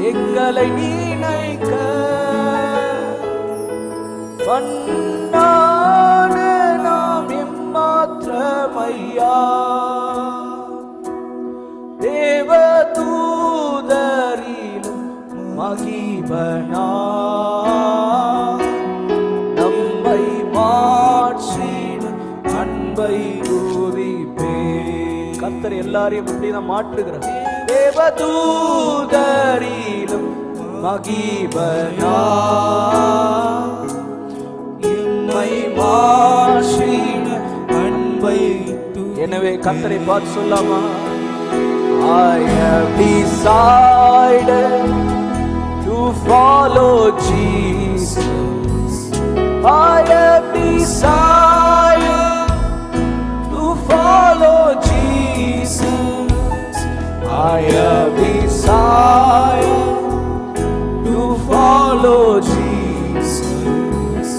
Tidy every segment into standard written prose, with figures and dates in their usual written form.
எங்களை நினைக்க பண்ணான நாம் எம்மாத்திரமையா தேவதூதரிலும் மகிபனா நம்மை மாற்றின அன்பை கூறிப்பே. கர்த்தர் எல்லாரையும் இப்படிதான் மாற்றுகிறார். தேவதூதரிலும் மகிபனா எம்மை மாற்றின அன்பை. எனவே கர்த்தரை பார்த்து சொல்லாமா? I have decided to follow Jesus. I have decided to follow Jesus. I have decided to follow Jesus.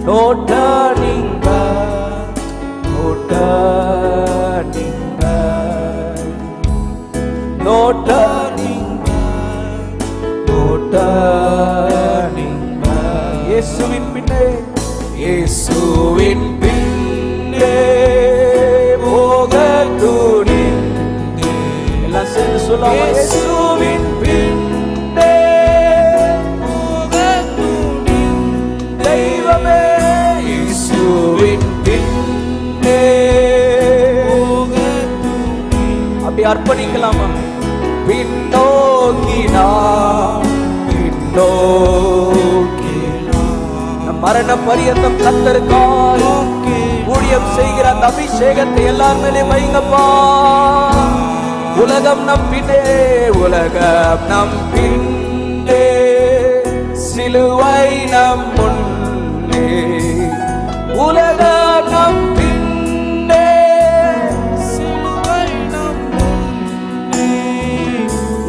No turning back, no turning back, no turning back, no turning back. இயேசுவின் பின்னே, இயேசுவின் பின்னே போக துணிந்தே. எல்லாம் சேர்ந்து சொல்லாமா? இயேசுவின் பின்னே போக துணிந்தே. தெய்வமே, இயேசுவின் பின்னே போக துணிந்தே. அப்படி அர்ப்பணிக்கலாமா? பின்னோக்கினா பின்னோக்கினா நம் மரண பரியந்தம் கர்த்தருக்காய் ஊழியம் செய்கிற அந்த அபிஷேகத்தை எல்லார் மேலே வைங்கப்பா. உலகம் நம் பின்னே, உலகம் நம் பின்னே, சிலுவை நம் முன்னே. உலகம் நம் பின்னே, சிலுவை நம் முன்னே.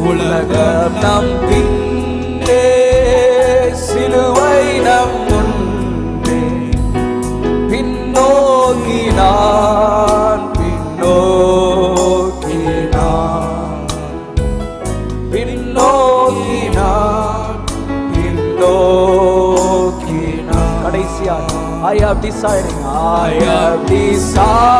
உலகம் நம் பின்னே, சிலுவை நம் முன்னே. பின்னோக்கினான் பின்னோக்கினான் பின்னோக்கினான் பின்னோக்கினான். கடைசியாக I have decided, I have decided